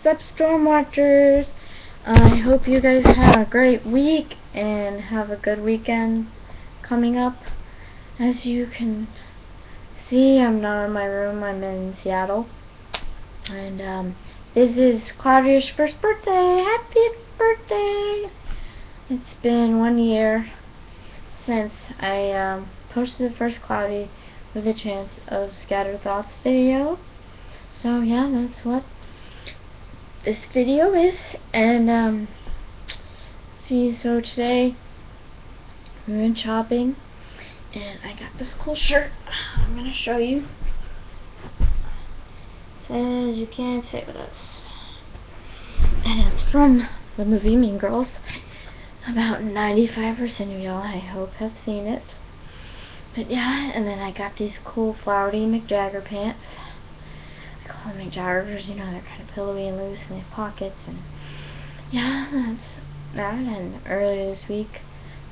What's up, Stormwatchers? I hope you guys have a great week and have a good weekend coming up. As you can see, I'm not in my room. I'm in Seattle. And this is Claudia's first birthday. Happy birthday! It's been 1 year since I posted the first Cloudy with a Chance of Scattered Thoughts video. So yeah, that's what this video is. And see, so today we went shopping and I got this cool shirt. I'm gonna show you. It says you can't sit with us, and it's from the movie Mean Girls. About 95% of y'all, I hope, have seen it. But yeah, and then I got these cool flowery McJagger pants. I call them McJaggers, you know, they're kind of pillowy and loose and they have pockets. And yeah, that's that. And earlier this week,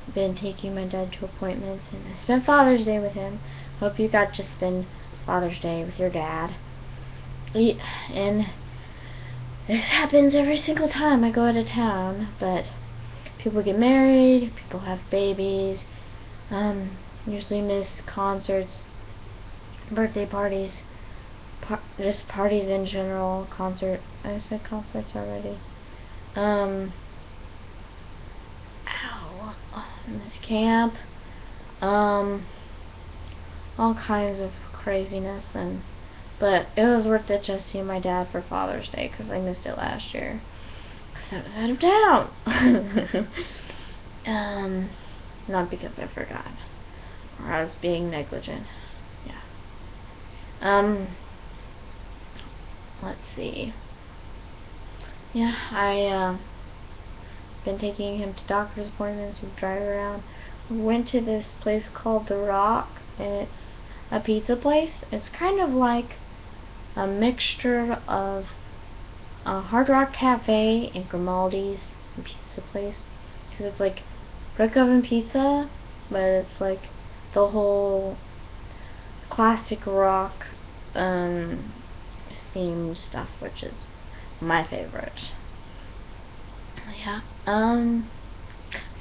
I've been taking my dad to appointments, and I spent Father's Day with him. Hope you got to spend Father's Day with your dad. And this happens every single time I go out of town, but people get married, people have babies, usually miss concerts, birthday parties, just parties in general, I said concerts already, miss camp, all kinds of craziness, but it was worth it just seeing my dad for Father's Day, because I missed it last year. I was out of town. Not because I forgot or I was being negligent. Yeah. Let's see. Yeah, I been taking him to doctor's appointments. We drive around. We went to this place called The Rock, and it's a pizza place. It's kind of like a mixture of a Hard Rock Cafe and Grimaldi's pizza place, because it's like brick oven pizza, but it's like the whole classic rock themed stuff, which is my favorite. Yeah.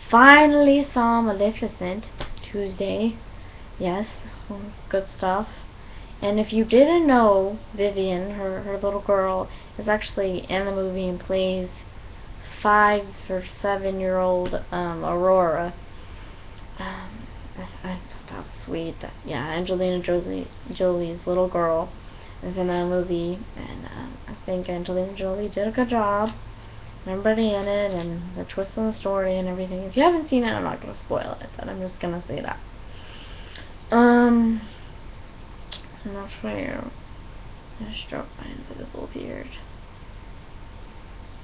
Finally saw Maleficent Tuesday. Yes, good stuff. And if you didn't know, Vivian, her little girl, is actually in the movie and plays 5 or 7-year-old Aurora. I thought that was sweet. Yeah, Angelina Jolie's little girl is in that movie, and I think Angelina Jolie did a good job. Everybody in it, and the twist in the story and everything. If you haven't seen it, I'm not going to spoil it, but I'm just going to say that. I'm not sure. I stroke my invisible beard.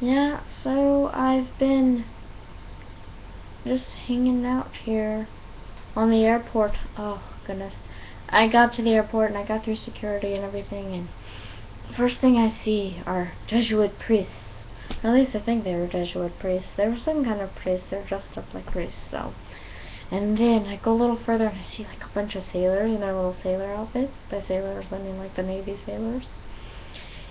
Yeah, so I've been just hanging out here on the airport. Oh, goodness. I got to the airport and I got through security and everything, and the first thing I see are Jesuit priests. Or at least I think they were Jesuit priests. They were some kind of priests. They're dressed up like priests, so. And then I go a little further and I see like a bunch of sailors in their little sailor outfits. By sailors, I mean like the Navy sailors.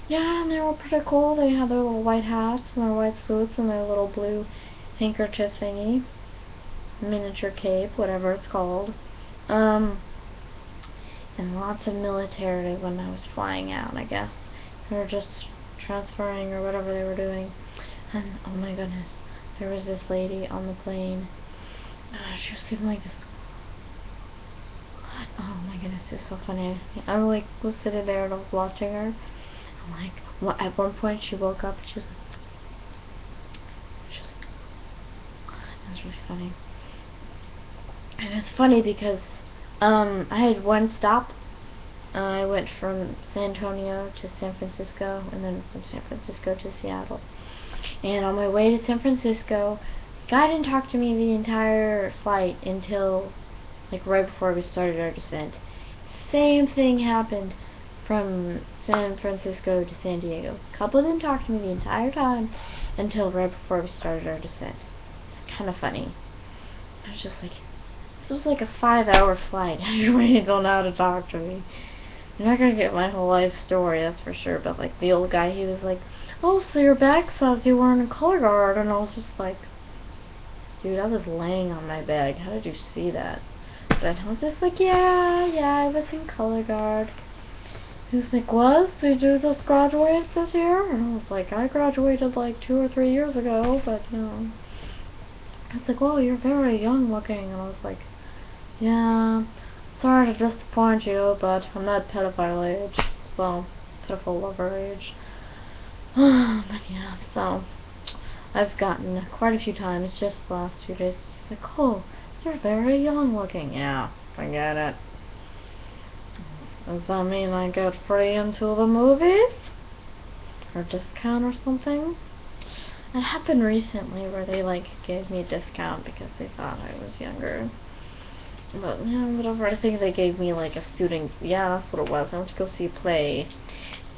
Yeah, and they were pretty cool. They had their little white hats and their white suits and their little blue handkerchief thingy. Miniature cape, whatever it's called. And lots of military when I was flying out, I guess. They were just transferring or whatever they were doing. And oh my goodness, there was this lady on the plane. She was sleeping like this. Oh my goodness, it's so funny. I was sitting there and I was watching her. I'm like, at one point she woke up and she was like, it was really funny. And it's funny because I had one stop. I went from San Antonio to San Francisco, and then from San Francisco to Seattle. And on my way to San Francisco, the guy didn't talk to me the entire flight until like right before we started our descent. Same thing happened from San Francisco to San Diego. The couple didn't talk to me the entire time until right before we started our descent. It's kind of funny. I was just like, this was like a 5-hour flight. Everybody don't know how to talk to me. You're not gonna get my whole life story, that's for sure, but like the old guy, he was like, oh, so your bag says you were in a color guard, and I was just like, dude, I was laying on my bag, how did you see that? But I was just like, yeah, I was in color guard. He was like, what? Did you just graduate this year? And I was like, I graduated like 2 or 3 years ago, but you know. I was like, well, you're very young looking, and I was like, yeah, sorry to disappoint you, but I'm not pedophile age, so, pedophile lover age. But yeah, so, I've gotten quite a few times just the last 2 days, just like, oh, you're very young looking. Yeah, forget it. Does that mean I get free into the movies? Or discount or something? It happened recently where they like gave me a discount because they thought I was younger. But yeah, whatever. I think they gave me like a student. Yeah, that's what it was. I went to go see a play,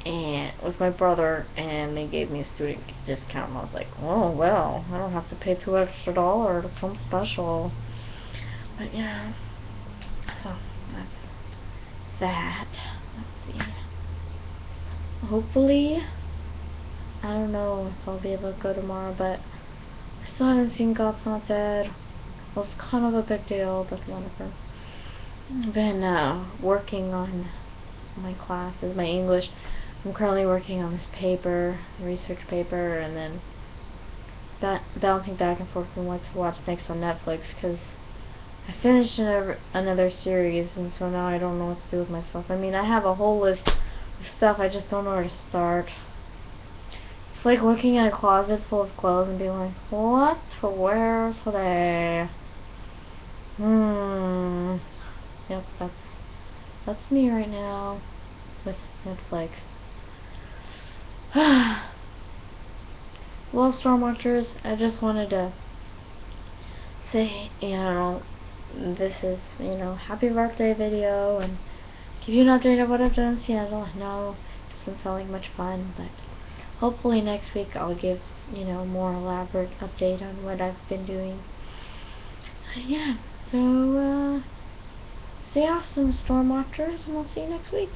and with my brother, and they gave me a student discount. And I was like, oh well, I don't have to pay $2 extra. It's something special. But yeah, so that's that. Let's see. Hopefully, I don't know if I'll be able to go tomorrow, but I still haven't seen God's Not Dead. Well, it's kind of a big deal, but whatever. I've been working on my classes, my English. I'm currently working on this paper, research paper, and then bouncing back and forth on what to watch next on Netflix, because I finished another series, and so now I don't know what to do with myself. I mean, I have a whole list of stuff, I just don't know where to start. It's like looking at a closet full of clothes and being like, what to wear today? Yep, that's me right now with Netflix. Well, Stormwatchers, I just wanted to say, you know, this is, you know, happy birthday video, and give you an update of what I've done in Seattle. I know it doesn't sound like much fun, but hopefully next week I'll give, you know, more elaborate update on what I've been doing. Yeah, so, stay awesome, Stormwatchers, and I'll see you next week.